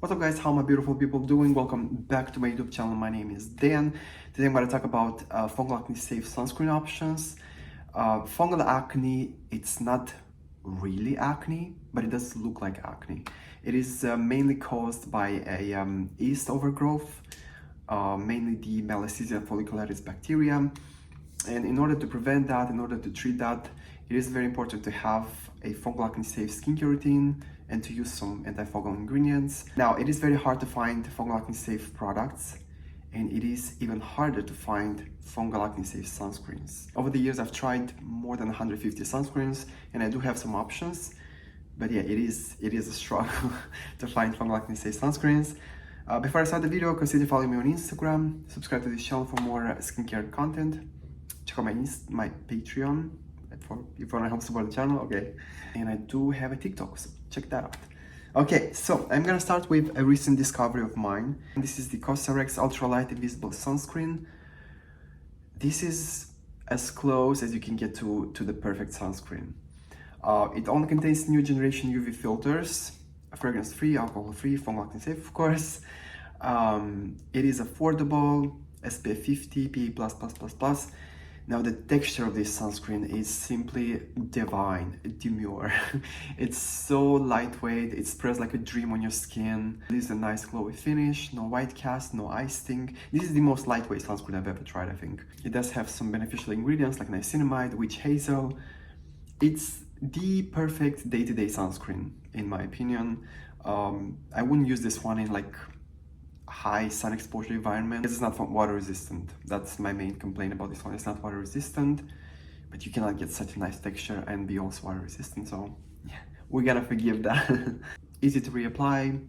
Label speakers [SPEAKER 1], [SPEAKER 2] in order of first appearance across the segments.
[SPEAKER 1] What's up guys, how my beautiful people doing? Welcome back to my YouTube channel. My name is Dan. Today I'm going to talk about fungal acne safe sunscreen options. Fungal acne, it's not really acne, but it does look like acne. It is mainly caused by a yeast overgrowth, mainly the Malassezia follicularis bacteria. And in order to prevent that, in order to treat that, it is very important to have a fungal acne safe skincare routine and to use some antifungal ingredients. Now, it is very hard to find fungal acne safe products, and it is even harder to find fungal acne safe sunscreens. Over the years, I've tried more than 150 sunscreens, and I do have some options, but yeah, it is a struggle to find fungal acne safe sunscreens. Before I start the video, consider following me on Instagram, subscribe to this channel for more skincare content, check out my Patreon if you want to help support the channel, okay? And I do have a TikTok, so check that out. Okay, so I'm gonna start with a recent discovery of mine. This is the Cerx Ultralight Invisible Sunscreen. This is as close as you can get to the perfect sunscreen. It only contains new generation UV filters, fragrance-free, alcohol-free, fungal acne safe, of course. It is affordable, SPF 50, PA++++. Now the texture of this sunscreen is simply divine, demure. It's so lightweight, it spreads like a dream on your skin. It leaves a nice glowy finish, no white cast, no eye sting. This is the most lightweight sunscreen I've ever tried, I think. It does have some beneficial ingredients like niacinamide, witch hazel. It's the perfect day-to-day sunscreen, in my opinion. I wouldn't use this one in like high sun exposure environment. It's not water resistant. That's my main complaint about this one. It's not water resistant, but you cannot get such a nice texture and be also water resistant. So yeah, we're gonna forgive that. Easy to reapply,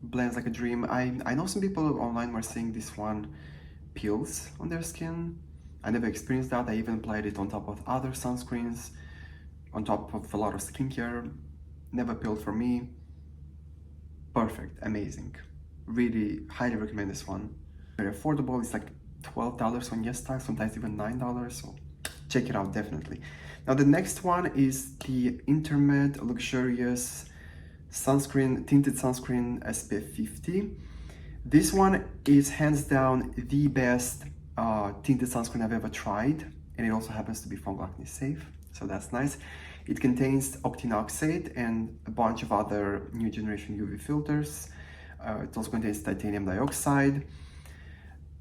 [SPEAKER 1] blends like a dream. I know some people online were saying this one peels on their skin. I never experienced that. I even applied it on top of other sunscreens, on top of a lot of skincare. Never peeled for me. Perfect, amazing. Really highly recommend this one. Very affordable. It's like $12 on yesstyle, sometimes even $9, so check it out definitely. Now the next one is the Intermed luxurious sunscreen, tinted sunscreen SPF 50. This one is hands down the best tinted sunscreen I've ever tried, and it also happens to be fungal acne safe, so that's nice. It contains octinoxate and a bunch of other new generation UV filters. It also contains titanium dioxide.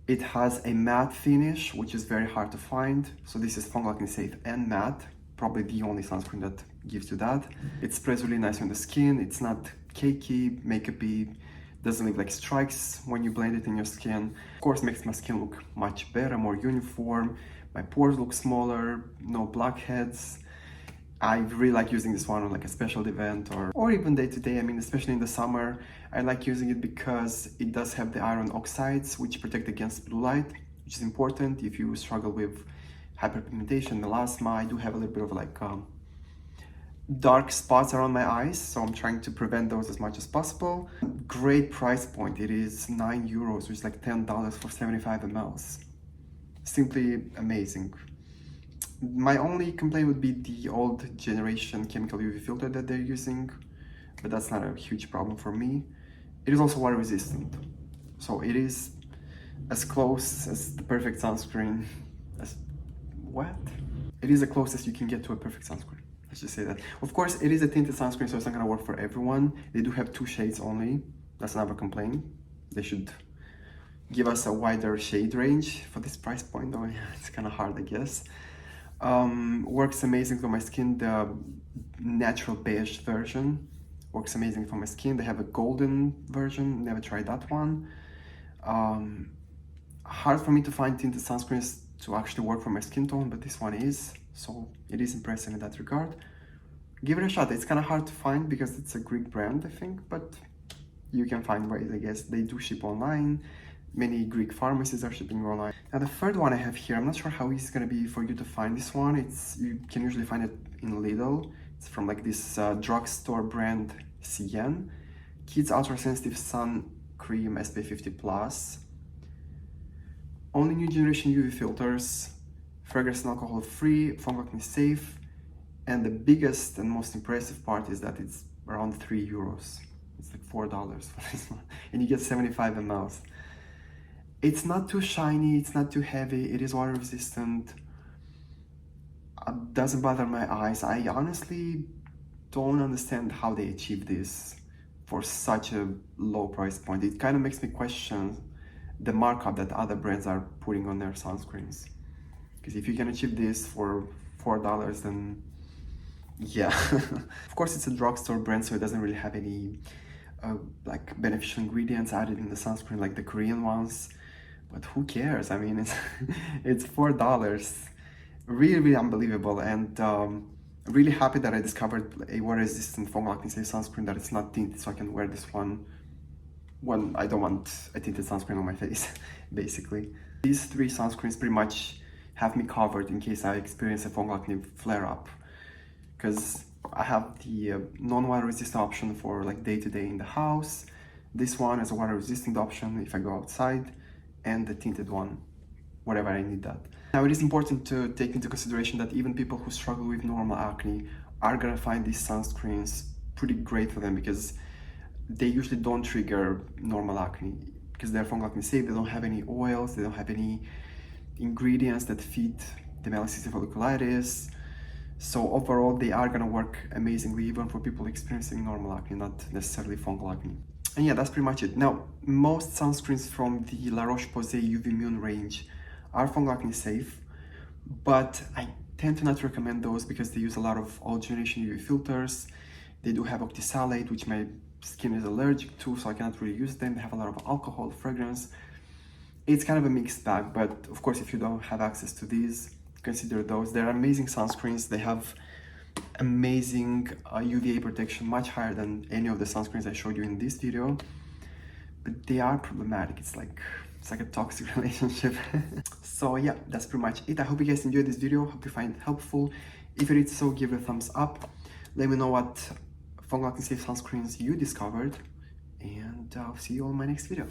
[SPEAKER 1] It has a matte finish, which is very hard to find. So this is fungal acne safe and matte, probably the only sunscreen that gives you that. It spreads really nice on the skin. It's not cakey, makeupy, doesn't leave like strikes when you blend it in your skin. Of course, makes my skin look much better, more uniform. My pores look smaller, no blackheads. I really like using this one on like a special event or even day to day. I mean, especially in the summer, I like using it because it does have the iron oxides, which protect against blue light, which is important if you struggle with hyperpigmentation, melasma. I do have a little bit of like dark spots around my eyes, so I'm trying to prevent those as much as possible. Great price point. It is €9, which is like $10 for 75 mLs. Simply amazing. My only complaint would be the old generation chemical UV filter that they're using, but that's not a huge problem for me. It is also water resistant, so it is as close as the perfect sunscreen as what? It is the closest you can get to a perfect sunscreen. Let's just say that. Of course, it is a tinted sunscreen, so it's not gonna work for everyone. They do have 2 shades only. That's another complaint. They should give us a wider shade range for this price point, though. Yeah, it's kind of hard, I guess. Works amazing for my skin. The natural beige version works amazing for my skin. They have a golden version, never tried that one. Hard for me to find tinted sunscreens to actually work for my skin tone, but this one is, so it is impressive in that regard. Give it a shot. It's kind of hard to find because it's a Greek brand, I think, but you can find ways, I guess. They do ship online. Many Greek pharmacies are shipping online. Now the third one I have here, I'm not sure how easy it's gonna be for you to find this one. You can usually find it in Lidl. It's from like this drugstore brand Cien. Kids Ultra Sensitive Sun Cream SPF 50+. Only new generation UV filters, fragrance and alcohol free, fungal acne safe, and the biggest and most impressive part is that it's around €3. It's like $4 for this one, and you get 75 mLs. It's not too shiny, it's not too heavy, it is water resistant. It doesn't bother my eyes. I honestly don't understand how they achieve this for such a low price point. It kind of makes me question the markup that other brands are putting on their sunscreens. Because if you can achieve this for $4, then yeah. Of course, it's a drugstore brand, so it doesn't really have any like beneficial ingredients added in the sunscreen like the Korean ones. But who cares? I mean, it's $4. Really, really unbelievable, and really happy that I discovered a water-resistant fungal acne safe sunscreen that it's not tinted, so I can wear this one when I don't want a tinted sunscreen on my face, basically. These three sunscreens pretty much have me covered in case I experience a fungal acne flare-up, because I have the non-water resistant option for like day-to-day in the house. This one is a water resistant option if I go outside, and the tinted one wherever I need that. Now, it is important to take into consideration that even people who struggle with normal acne are gonna find these sunscreens pretty great for them, because they usually don't trigger normal acne because they're fungal acne safe. They don't have any oils, they don't have any ingredients that feed the melasticity folliculitis. So overall, they are gonna work amazingly even for people experiencing normal acne, not necessarily fungal acne. And yeah, that's pretty much it. Now, most sunscreens from the La Roche-Posay UV Immune range are fungal acne safe, but I tend to not recommend those because they use a lot of old generation UV filters. They do have octisalate, which my skin is allergic to, so I cannot really use them. They have a lot of alcohol, fragrance. It's kind of a mixed bag, but of course, if you don't have access to these, consider those. They're amazing sunscreens. They have amazing UVA protection, much higher than any of the sunscreens I showed you in this video, but they are problematic. It's like a toxic relationship. So yeah, that's pretty much it. I hope you guys enjoyed this video. Hope you find it helpful. If you did so, give it a thumbs up. Let me know what fungal acne safe sunscreens you discovered, and I'll see you on my next video.